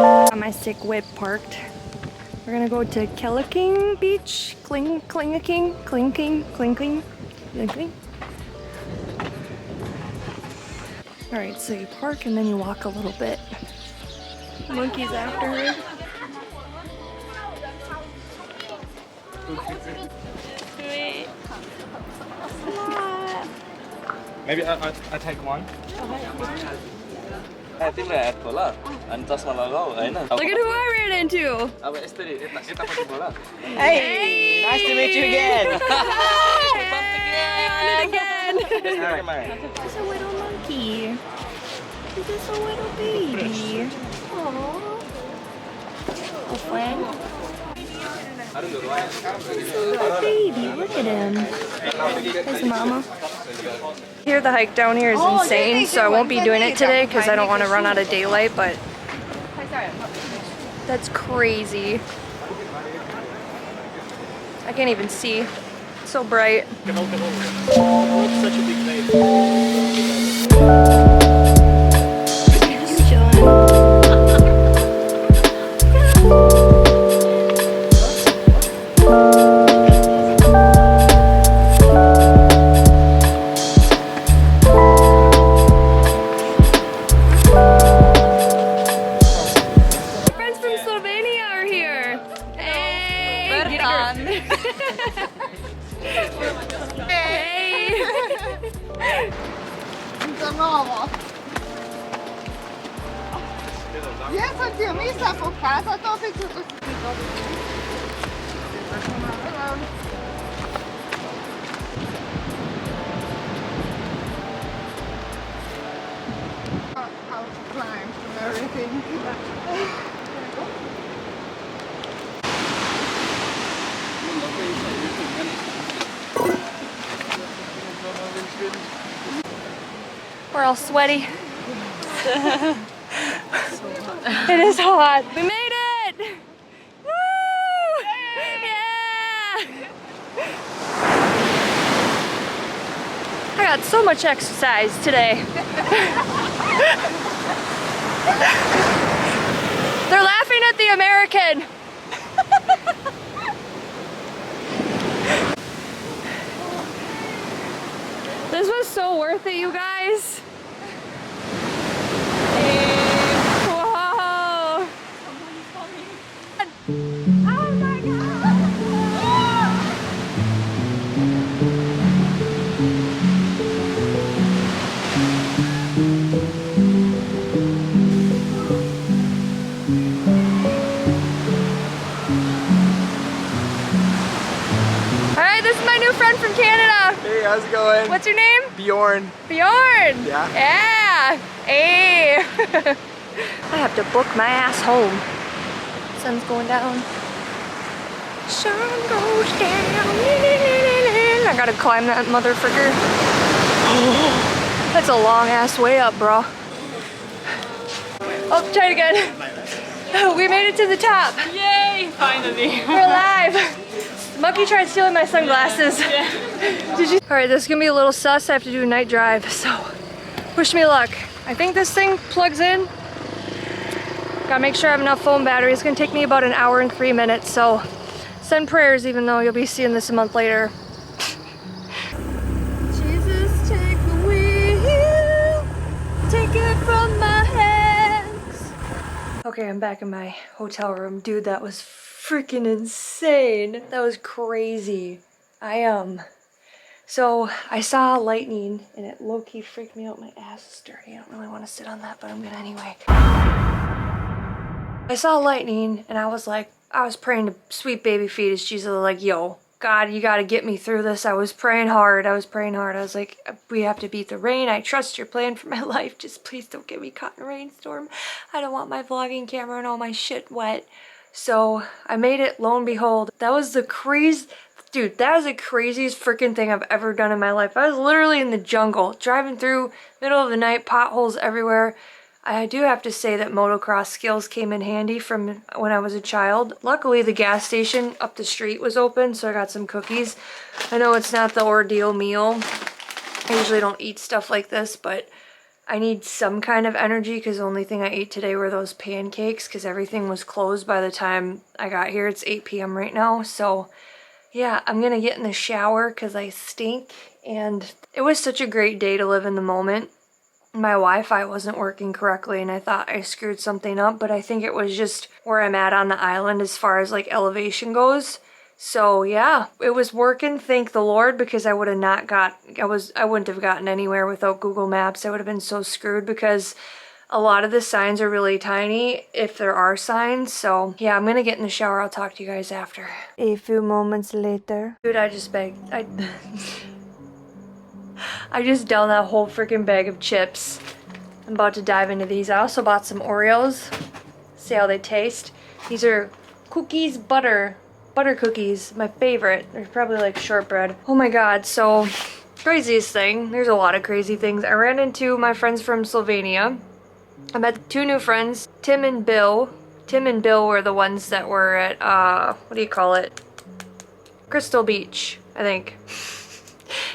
A: Got my sick whip parked. We're gonna go to Kellicking Beach. Clinking. Alright, so you park and then you walk a little bit. Monkeys after her.
C: Sweet.
B: Maybe I take one.
D: I think là bola. Anh toss mà logo ấy nè.
A: Look at who I ran into!
D: Hey, nice to meet you again.
A: Again!
D: Hi.
A: It's a little monkey. Is this a little baby? Aww. A friend? Little baby, look at him. There's mama. Here, the hike down here is insane, so I won't be doing it today because I don't want to run out of daylight, but that's crazy. I can't even see. It's so bright.
B: Such a big name.
A: Just chilling. Friends from Slovenia are here. Hey, get Hey.
E: Jesam ti mislila pokazati, opet ću to how to climb and everything.
A: We're all sweaty. It is hot. We made it! Woo! Yeah! I got so much exercise today. They're laughing at the American. This was so worth it, you guys. Whoa! Oh my God! All right, this is my new friend from Canada.
B: Hey, how's it going?
A: What's your name?
B: Bjorn.
A: Bjorn!
B: Yeah.
A: Yeah! Hey! I have to book my ass home. Sun's going down. Sun goes down. I gotta climb that motherfucker. That's a long ass way up, bro. Oh, try it again. We made it to the top.
C: Yay! Finally.
A: We're alive. Monkey tried stealing my sunglasses. Did you? All right, this is gonna be a little sus. I have to do a night drive, so wish me luck. I think this thing plugs in. Gotta make sure I have enough phone battery. It's gonna take me about an hour and 3 minutes, so send prayers even though you'll be seeing this a month later. Jesus, take the wheel. Take it from my hands. Okay, I'm back in my hotel room. Dude, that was freaking insane. That was crazy. So I saw lightning and it low-key freaked me out. My ass is dirty. I don't really want to sit on that, but I'm gonna anyway. I saw lightning and I was praying to sweet baby fetus Jesus, like, yo, God, you gotta get me through this. I was praying hard. I was like, we have to beat the rain. I trust your plan for my life. Just please don't get me caught in a rainstorm. I don't want my vlogging camera and all my shit wet. So I made it, lo and behold. That was the crazy. Dude, that is the craziest freaking thing I've ever done in my life. I was literally in the jungle, driving through, middle of the night, potholes everywhere. I do have to say that motocross skills came in handy from when I was a child. Luckily, the gas station up the street was open, so I got some cookies. I know it's not the ordeal meal. I usually don't eat stuff like this, but I need some kind of energy because the only thing I ate today were those pancakes because everything was closed by the time I got here. It's 8 p.m. right now, so yeah, I'm gonna get in the shower because I stink. And it was such a great day to live in the moment. My Wi-Fi wasn't working correctly and I thought I screwed something up, but I think it was just where I'm at on the island as far as like elevation goes. So yeah, it was working, thank the Lord, because I would have not I wouldn't have gotten anywhere without Google Maps. I would have been so screwed because a lot of the signs are really tiny, if there are signs. So yeah, I'm gonna get in the shower. I'll talk to you guys after. A few moments later. Dude, I just begged. I just downed that whole freaking bag of chips. I'm about to dive into these. I also bought some Oreos. See how they taste. These are cookies, butter cookies, my favorite. They're probably like shortbread. Oh my god, so craziest thing. There's a lot of crazy things. I ran into my friends from Slovenia. I met 2 new friends, Tim and Bill. Tim and Bill were the ones that were at, what do you call it? Crystal Beach, I think.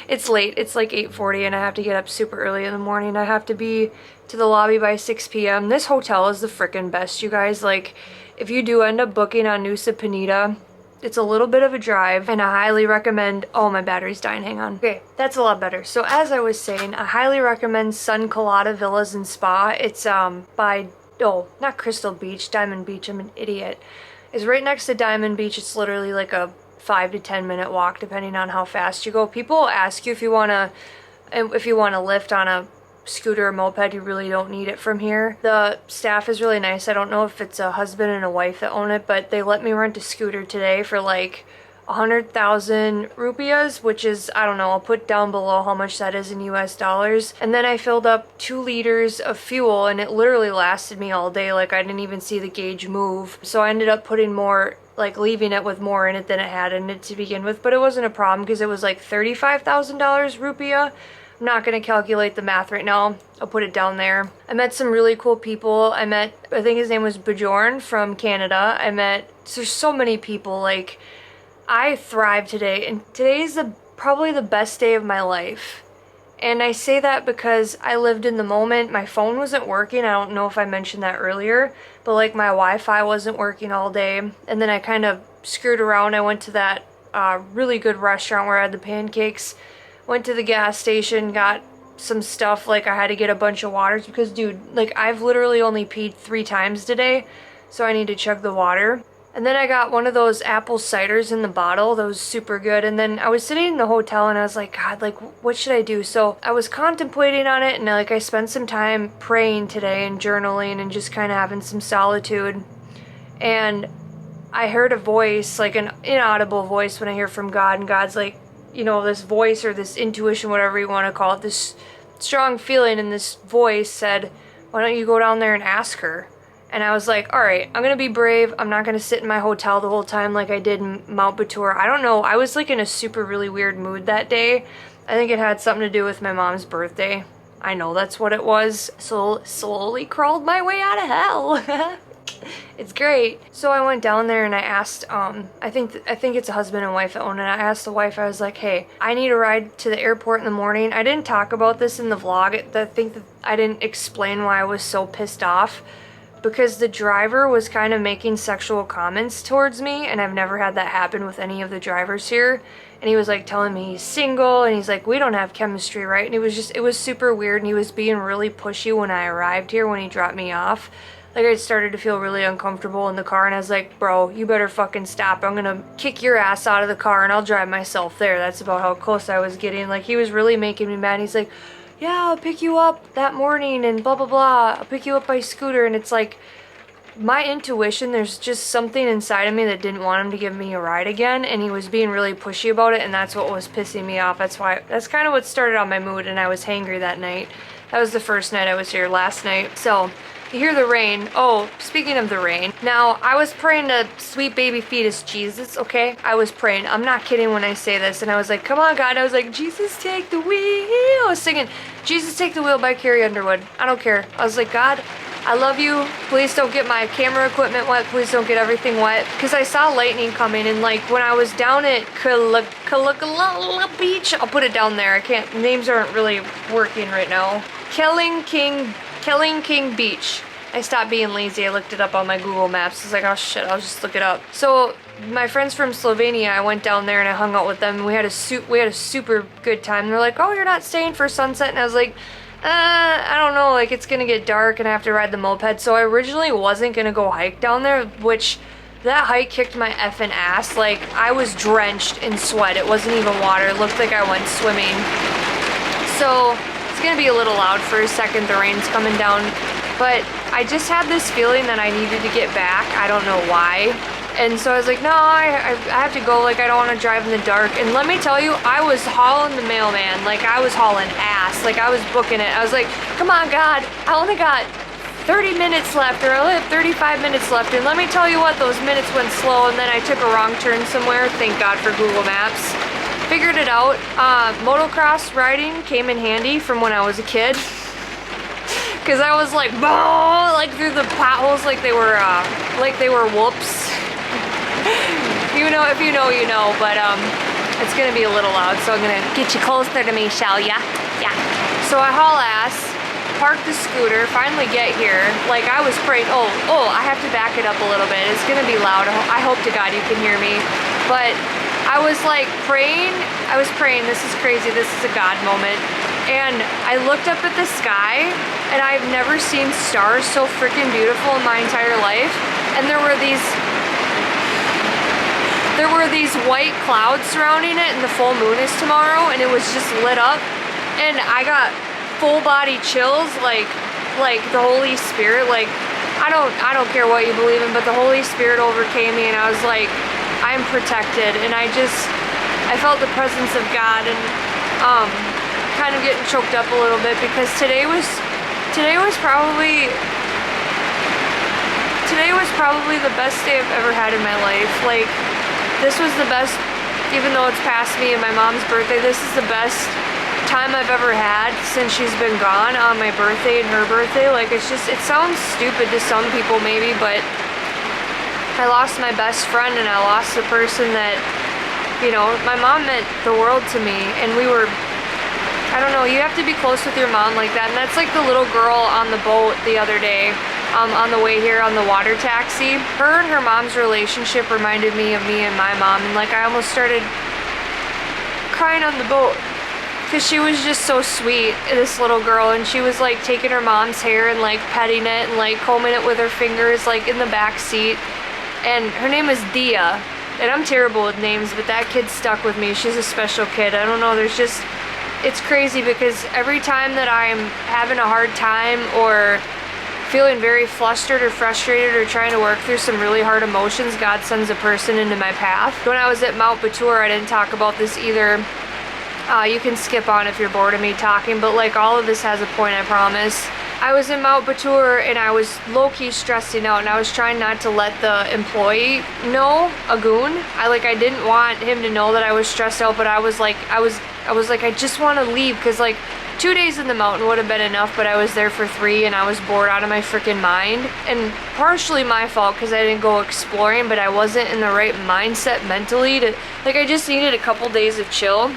A: It's late, it's like 8:40 and I have to get up super early in the morning. I have to be to the lobby by 6 p.m. This hotel is the frickin' best, you guys. Like, if you do end up booking on Nusa Penida, it's a little bit of a drive and I highly recommend, oh my battery's dying, hang on. Okay, that's a lot better. So as I was saying, I highly recommend Sun Colada Villas and Spa. It's by, oh, not Crystal Beach, Diamond Beach, I'm an idiot. It's right next to Diamond Beach. It's literally like a 5 to 10 minute walk depending on how fast you go. People will ask you if you want to lift on a scooter or moped. You really don't need it from here. The staff is really nice. I don't know if it's a husband and a wife that own it, but they let me rent a scooter today for like 100,000 rupias, which is, I don't know, I'll put down below how much that is in US dollars. And then I filled up 2 liters of fuel and it literally lasted me all day. Like, I didn't even see the gauge move. So I ended up putting more, like leaving it with more in it than it had in it to begin with, but it wasn't a problem because it was like $35,000 rupiah. I'm not going to calculate the math right now. I'll put it down there. I met some really cool people. I think his name was Bjorn from Canada. There's so many people. Like, I thrived today, and today is probably the best day of my life. And I say that because I lived in the moment. My phone wasn't working. I don't know if I mentioned that earlier, but like my Wi-Fi wasn't working all day. And then I kind of screwed around. I went to that really good restaurant where I had the pancakes. Went to the gas station, got some stuff. Like, I had to get a bunch of waters because, dude, like, I've literally only peed 3 times today, so I need to chug the water. And then I got one of those apple ciders in the bottle. That was super good. And then I was sitting in the hotel and I was like, God, like, what should I do? So I was contemplating on it, and like, I spent some time praying today and journaling and just kind of having some solitude. And I heard a voice, like an inaudible voice when I hear from God, and God's like, you know, this voice or this intuition, whatever you want to call it, this strong feeling, and this voice said, why don't you go down there and ask her? And I was like, all right, I'm going to be brave. I'm not going to sit in my hotel the whole time like I did in Mount Batur. I don't know. I was like in a super really weird mood that day. I think it had something to do with my mom's birthday. I know that's what it was. So slowly crawled my way out of hell. It's great. So I went down there and I asked, I think it's a husband and wife that own it. I asked the wife, I was like, hey, I need a ride to the airport in the morning. I didn't talk about this in the vlog. I think that I didn't explain why I was so pissed off, because the driver was kind of making sexual comments towards me, and I've never had that happen with any of the drivers here. And he was like telling me he's single, and he's like, we don't have chemistry, right? And it was super weird, and he was being really pushy when I arrived here, when he dropped me off. Like, I started to feel really uncomfortable in the car, and I was like, bro, you better fucking stop. I'm gonna kick your ass out of the car and I'll drive myself there. That's about how close I was getting. Like, he was really making me mad. He's like, yeah, I'll pick you up that morning and blah, blah, blah. I'll pick you up by scooter. And it's like, my intuition, there's just something inside of me that didn't want him to give me a ride again, and he was being really pushy about it, and that's what was pissing me off. That's kind of what started on my mood, and I was hangry that night. That was the first night I was here, last night. So You hear the rain. Oh, speaking of the rain. Now, I was praying to sweet baby fetus Jesus, okay? I was praying. I'm not kidding when I say this. And I was like, come on, God. I was like, Jesus, take the wheel. I was singing, Jesus, take the wheel by Carrie Underwood. I don't care. I was like, God, I love you. Please don't get my camera equipment wet. Please don't get everything wet. Because I saw lightning coming. And like when I was down at Kalakala Beach, I'll put it down there. I can't, names aren't really working right now. Kelling King Beach. I stopped being lazy. I looked it up on my Google Maps. I was like, oh shit, I'll just look it up. So my friends from Slovenia, I went down there and I hung out with them. We had a super good time. They're like, oh, you're not staying for sunset? And I was like, I don't know. Like it's gonna get dark and I have to ride the moped. So I originally wasn't gonna go hike down there, which that hike kicked my effing ass. Like I was drenched in sweat. It wasn't even water. It looked like I went swimming. So it's gonna be a little loud for a second. The rain's coming down. But I just had this feeling that I needed to get back. I don't know why. And so I was like, no, I have to go. Like, I don't want to drive in the dark. And let me tell you, I was hauling the mailman. Like, I was hauling ass. Like, I was booking it. I was like, come on, God. I only got 30 minutes left, or I only have 35 minutes left. And let me tell you what, those minutes went slow. And then I took a wrong turn somewhere. Thank God for Google Maps. Figured it out. Motocross riding came in handy from when I was a kid. Cause I was like, bah! Like through the potholes, like they were whoops. You know, if you know, you know. But it's gonna be a little loud, so I'm gonna get you closer to me, shall ya? Yeah. So I haul ass, park the scooter, finally get here. Like I was praying. Oh, I have to back it up a little bit. It's gonna be loud. I hope to God you can hear me. But I was like praying. I was praying. This is crazy. This is a God moment. And I looked up at the sky, and I've never seen stars so freaking beautiful in my entire life. And there were these white clouds surrounding it, and the full moon is tomorrow, and it was just lit up. And I got full body chills, like the Holy Spirit. Like I don't care what you believe in, but the Holy Spirit overcame me, and I was like, I'm protected. And I felt the presence of God, and kind of getting choked up a little bit because today was probably the best day I've ever had in my life. Like this was the best, even though it's past me and my mom's birthday, this is the best time I've ever had since she's been gone on my birthday and her birthday. Like it's just, it sounds stupid to some people maybe, but I lost my best friend and I lost the person that, you know, my mom meant the world to me, and we were, I don't know, you have to be close with your mom like that. And that's like the little girl on the boat the other day, on the way here on the water taxi. Her and her mom's relationship reminded me of me and my mom. And like I almost started crying on the boat because she was just so sweet, this little girl. And she was like taking her mom's hair and like petting it and like combing it with her fingers like in the back seat. And her name is Dia. And I'm terrible with names, but that kid stuck with me. She's a special kid. I don't know, there's just, it's crazy because every time that I'm having a hard time or feeling very flustered or frustrated or trying to work through some really hard emotions, God sends a person into my path. When I was at Mount Batur, I didn't talk about this either. You can skip on if you're bored of me talking, but like all of this has a point, I promise. I was in Mount Batur and I was low-key stressing out, and I was trying not to let the employee know, a goon. I didn't want him to know that I was stressed out, but I was like, I just want to leave because like 2 days in the mountain would have been enough, but I was there for 3 and I was bored out of my freaking mind. And partially my fault because I didn't go exploring, but I wasn't in the right mindset mentally to, like I just needed a couple days of chill.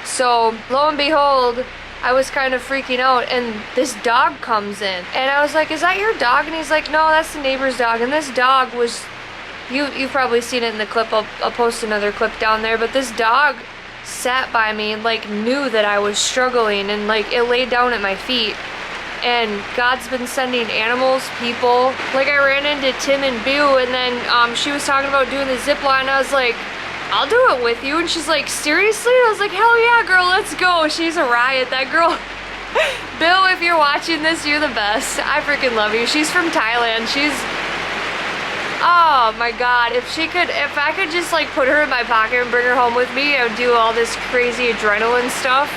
A: So lo and behold, I was kind of freaking out, and this dog comes in, and I was like, is that your dog? And he's like, no, that's the neighbor's dog. And this dog was, you've probably seen it in the clip, I'll post another clip down there, but this dog sat by me and like knew that I was struggling, and like it laid down at my feet. And God's been sending animals, people. Like I ran into Tim and Boo, and then she was talking about doing the zip line. I was like, I'll do it with you. And she's like, seriously? I was like, hell yeah, girl, let's go. She's a riot, that girl. Bill, if you're watching this, you're the best. I freaking love you. She's from Thailand. She's, oh my God. If I could just like put her in my pocket and bring her home with me, I would do all this crazy adrenaline stuff.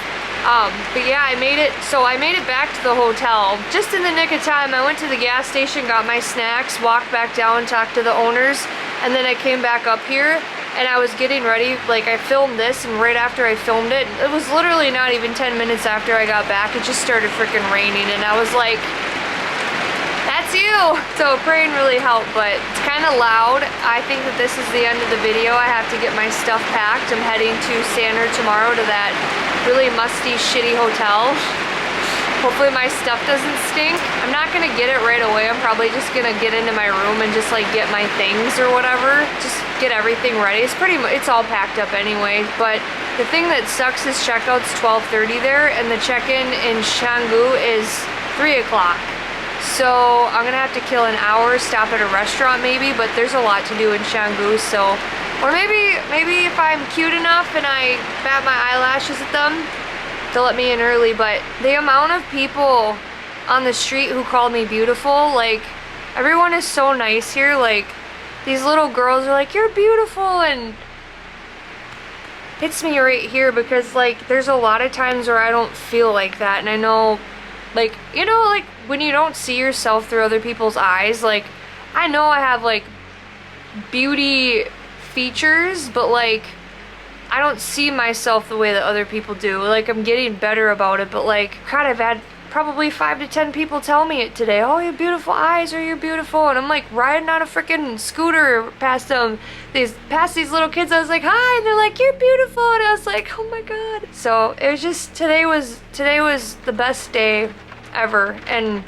A: But yeah, I made it back to the hotel just in the nick of time. I went to the gas station, got my snacks, walked back down, talked to the owners, and then I came back up here and I was getting ready. Like, I filmed this, and right after I filmed it, it was literally not even 10 minutes after I got back, it just started freaking raining, and I was like, that's you! So praying really helped, but it's kind of loud. I think that this is the end of the video. I have to get my stuff packed. I'm heading to Sanur tomorrow to that really musty, shitty hotel. Hopefully my stuff doesn't stink. I'm not gonna get it right away. I'm probably just gonna get into my room and just like get my things or whatever. Just get everything ready. It's all packed up anyway. But the thing that sucks is checkout's 12:30 there, and the check-in in Canggu is 3 o'clock. So I'm gonna have to kill an hour, stop at a restaurant maybe, but there's a lot to do in Canggu, so. Or maybe if I'm cute enough and I bat my eyelashes at them, to let me in early. But the amount of people on the street who called me beautiful, like, everyone is so nice here. Like, these little girls are like, you're beautiful, and hits me right here because, like, there's a lot of times where I don't feel like that, and I know, like, you know, like, when you don't see yourself through other people's eyes, like, I know I have, like, beauty features, but, like, I don't see myself the way that other people do. Like, I'm getting better about it, but, like, God, I've had probably 5 to 10 people tell me it today. Oh, you have beautiful eyes, or you're beautiful. And I'm like riding on a freaking scooter past them, past these little kids. I was like, hi, and they're like, you're beautiful. And I was like, oh my God. So it was just, today was the best day ever. And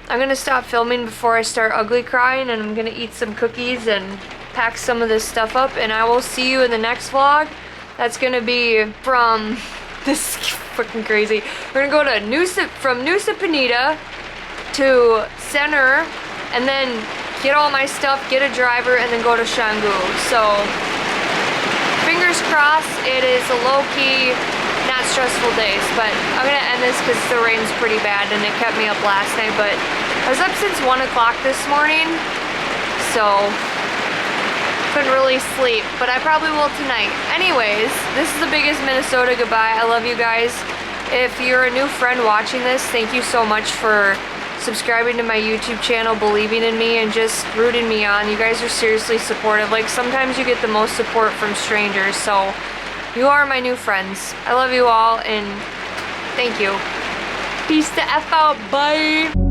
A: I'm gonna stop filming before I start ugly crying, and I'm gonna eat some cookies and pack some of this stuff up, and I will see you in the next vlog. That's gonna be from, this is freaking crazy. We're gonna go to from Nusa Penida to Sanur, and then get all my stuff, get a driver, and then go to Canggu. So, fingers crossed, it is a low-key, not stressful days, but I'm gonna end this because the rain's pretty bad and it kept me up last night, but I was up since 1 o'clock this morning, so couldn't really sleep, but I probably will tonight. Anyways, this is the biggest Minnesota goodbye. I love you guys. If you're a new friend watching this, thank you so much for subscribing to my YouTube channel, believing in me, and just rooting me on. You guys are seriously supportive. Like, sometimes you get the most support from strangers, so you are my new friends. I love you all, and thank you. Peace the F out. Bye.